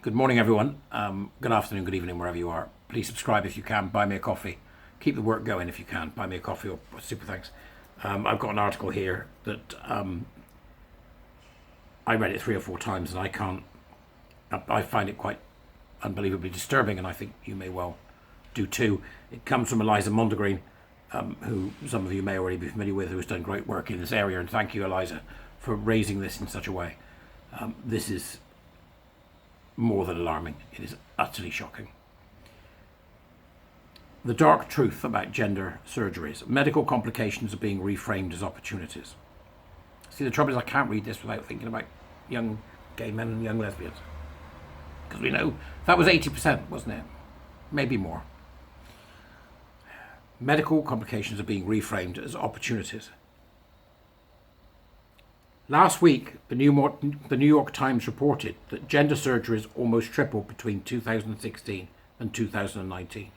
Good morning, everyone. Good afternoon, good evening, wherever you are. Please subscribe if you can. Buy me a coffee. Keep the work going if you can. Buy me a coffee or super thanks. I've got an article here that I read it 3 or 4 times and I can't. I find it quite unbelievably disturbing, and I think you may well do too. It comes from Eliza Mondegreen, who some of you may already be familiar with, who has done great work in this area. And thank you, Eliza, for raising this in such a way. This is more than alarming. It is utterly shocking. The dark truth about gender surgeries. Medical complications are being reframed as opportunities. See, the trouble is I can't read this without thinking about young gay men and young lesbians. Because we know that was 80%, wasn't it? Maybe more. Medical complications are being reframed as opportunities. Last week, the New York Times reported that gender surgeries almost tripled between 2016 and 2019.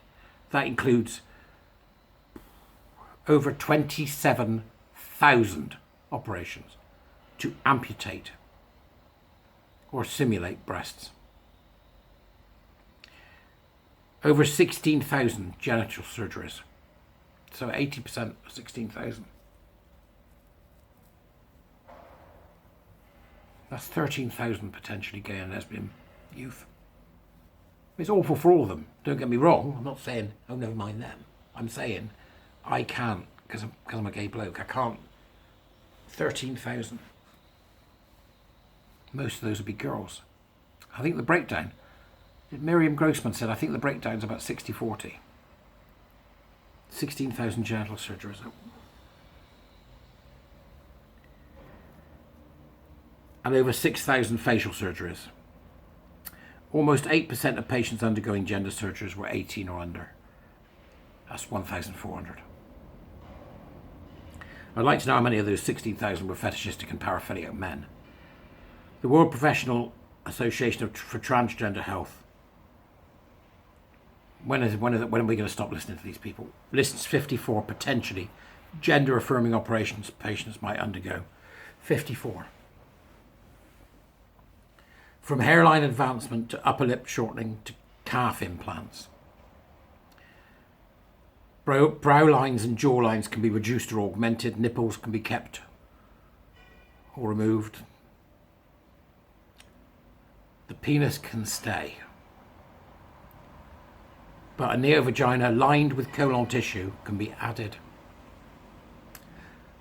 That includes over 27,000 operations to amputate or simulate breasts. Over 16,000 genital surgeries. So 80% of 16,000. That's 13,000 potentially gay and lesbian youth. It's awful for all of them. Don't get me wrong. I'm not saying, oh, never mind them. I'm saying I can't, because I'm a gay bloke. I can't. 13,000. Most of those would be girls. I think the breakdown, Miriam Grossman said, I think the breakdown's about 60-40. 16,000 genital surgeries. And over 6,000 facial surgeries. Almost 8% of patients undergoing gender surgeries were 18 or under. That's 1,400. I'd like to know how many of those 16,000 were fetishistic and paraphiliac men. The World Professional Association for Transgender Health. When are we going to stop listening to these people? Lists 54 potentially gender-affirming operations patients might undergo. 54. From hairline advancement to upper lip shortening to calf implants. Brow lines and jaw lines can be reduced or augmented. Nipples can be kept or removed. The penis can stay. But a neovagina lined with colon tissue can be added.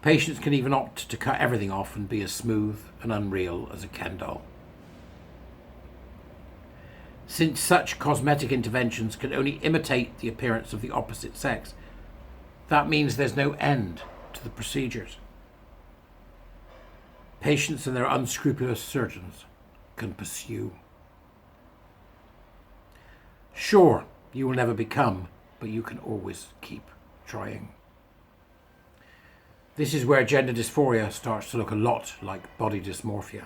Patients can even opt to cut everything off and be as smooth and unreal as a Ken doll. Since such cosmetic interventions can only imitate the appearance of the opposite sex, that means there's no end to the procedures. Patients and their unscrupulous surgeons can pursue. Sure, you will never become, but you can always keep trying. This is where gender dysphoria starts to look a lot like body dysmorphia.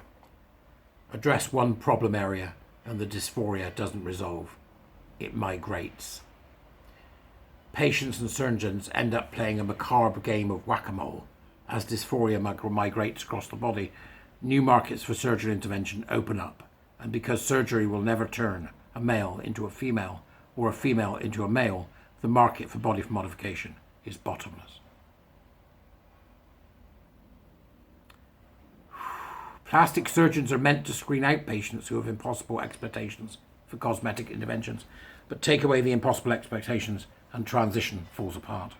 Address one problem area and the dysphoria doesn't resolve. It migrates. Patients and surgeons end up playing a macabre game of whack-a-mole. As dysphoria migrates across the body, new markets for surgical intervention open up. And because surgery will never turn a male into a female or a female into a male, the market for body modification is bottomless. Plastic surgeons are meant to screen out patients who have impossible expectations for cosmetic interventions, but take away the impossible expectations and transition falls apart.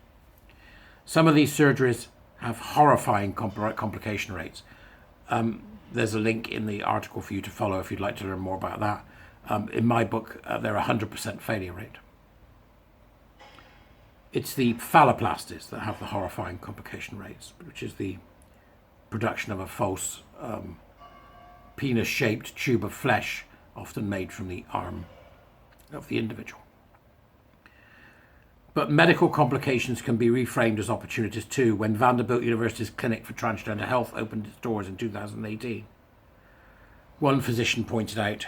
Some of these surgeries have horrifying complication rates. There's a link in the article for you to follow if you'd like to learn more about that. In my book, they're 100% failure rate. It's the phalloplasties that have the horrifying complication rates, which is the production of a false penis-shaped tube of flesh, often made from the arm of the individual. But medical complications can be reframed as opportunities too. When Vanderbilt University's Clinic for Transgender Health opened its doors in 2018, one physician pointed out,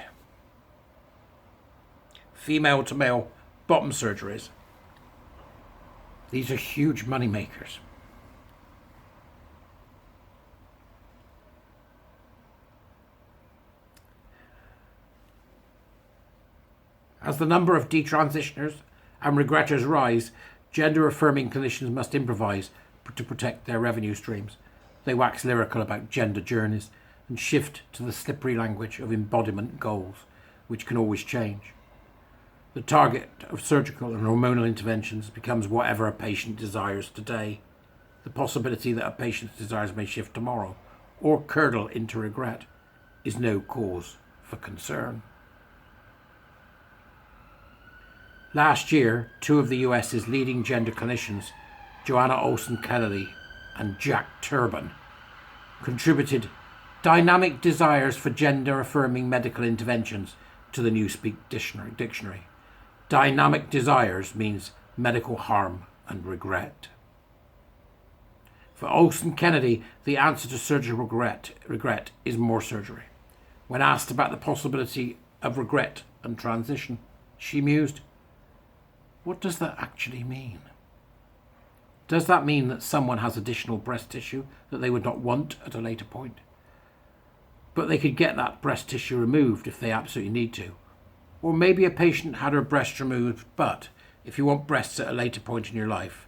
female to male bottom surgeries, these are huge money makers. As the number of detransitioners and regretters rise, gender-affirming clinicians must improvise to protect their revenue streams. They wax lyrical about gender journeys and shift to the slippery language of embodiment goals, which can always change. The target of surgical and hormonal interventions becomes whatever a patient desires today. The possibility that a patient's desires may shift tomorrow or curdle into regret is no cause for concern. Last year, two of the US's leading gender clinicians, Joanna Olson-Kennedy and Jack Turban, contributed dynamic desires for gender-affirming medical interventions to the Newspeak Dictionary. Dynamic desires means medical harm and regret. For Olson-Kennedy, the answer to surgical regret is more surgery. When asked about the possibility of regret and transition, she mused, "What does that actually mean? Does that mean that someone has additional breast tissue that they would not want at a later point? But they could get that breast tissue removed if they absolutely need to. Or maybe a patient had her breast removed, but if you want breasts at a later point in your life,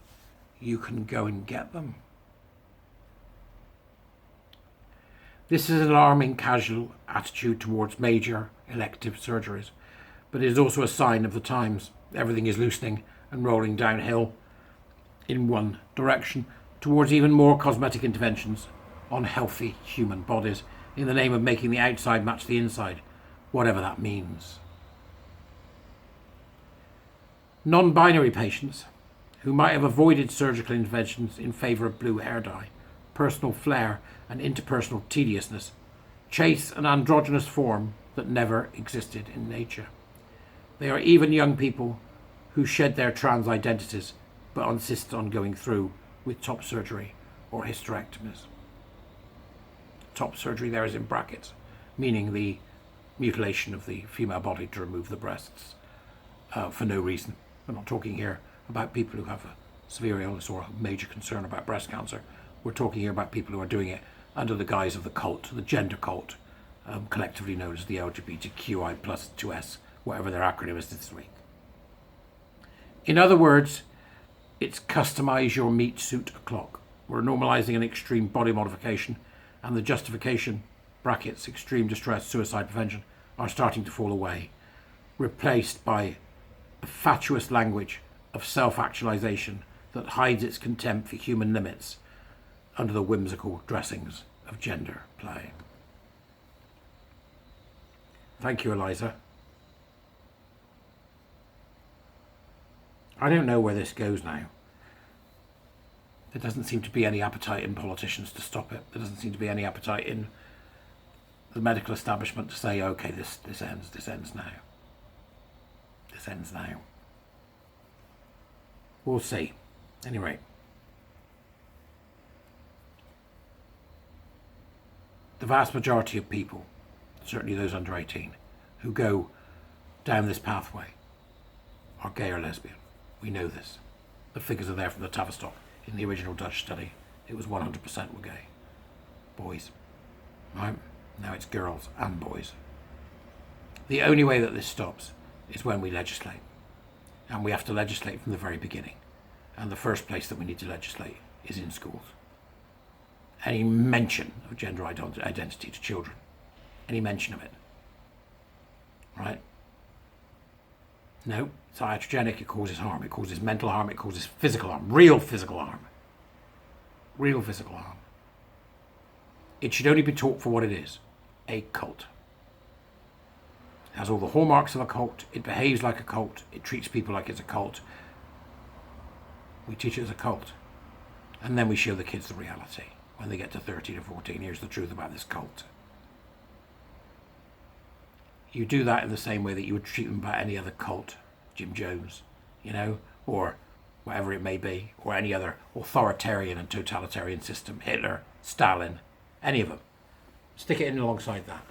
you can go and get them." This is an alarming casual attitude towards major elective surgeries, but it is also a sign of the times. Everything is loosening and rolling downhill in one direction towards even more cosmetic interventions on healthy human bodies in the name of making the outside match the inside, whatever that means. Non-binary patients who might have avoided surgical interventions in favour of blue hair dye, personal flair and interpersonal tediousness chase an androgynous form that never existed in nature. They are even young people who shed their trans identities but insist on going through with top surgery or hysterectomies. Top surgery there is in brackets, meaning the mutilation of the female body to remove the breasts for no reason. We're not talking here about people who have a severe illness or a major concern about breast cancer. We're talking here about people who are doing it under the guise of the cult, the gender cult, collectively known as the LGBTQI plus 2S, whatever their acronym is this week. In other words, it's customize your meat suit o'clock. We're normalizing an extreme body modification, and the justification, brackets, extreme distress, suicide prevention, are starting to fall away, replaced by a fatuous language of self-actualization that hides its contempt for human limits under the whimsical dressings of gender play. Thank you, Eliza. I don't know where this goes now. There doesn't seem to be any appetite in politicians to stop it. There doesn't seem to be any appetite in the medical establishment to say, okay, this ends now. This ends now. We'll see. Anyway. The vast majority of people, certainly those under 18, who go down this pathway are gay or lesbian. We know this. The figures are there from the Tavistock. In the original Dutch study, it was 100% were gay. Boys. Right? Now it's girls and boys. The only way that this stops is when we legislate. And we have to legislate from the very beginning. And the first place that we need to legislate is in schools. Any mention of gender identity to children, any mention of it, right? No, it's iatrogenic, it causes harm, it causes mental harm, it causes physical harm, real physical harm. Real physical harm. It should only be taught for what it is, a cult. It has all the hallmarks of a cult, it behaves like a cult, it treats people like it's a cult. We teach it as a cult, and then we show the kids the reality. When they get to 13 or 14, here's the truth about this cult. You do that in the same way that you would treat them about any other cult, Jim Jones, or whatever it may be, or any other authoritarian and totalitarian system, Hitler, Stalin, any of them. Stick it in alongside that.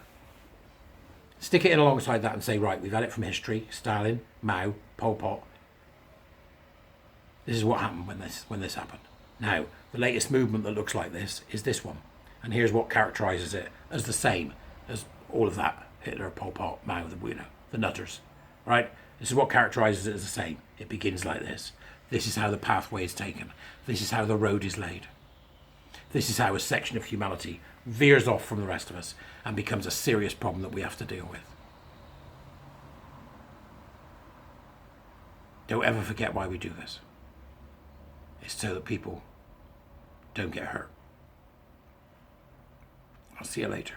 Stick it in alongside that and say, right, we've had it from history, Stalin, Mao, Pol Pot. This is what happened when this happened. Now, the latest movement that looks like this is this one. And here's what characterises it as the same as all of that. Hitler, Pol Pot, Mao, the nutters. Right? This is what characterizes it as a saying. It begins like this. This is how the pathway is taken. This is how the road is laid. This is how a section of humanity veers off from the rest of us and becomes a serious problem that we have to deal with. Don't ever forget why we do this. It's so that people don't get hurt. I'll see you later.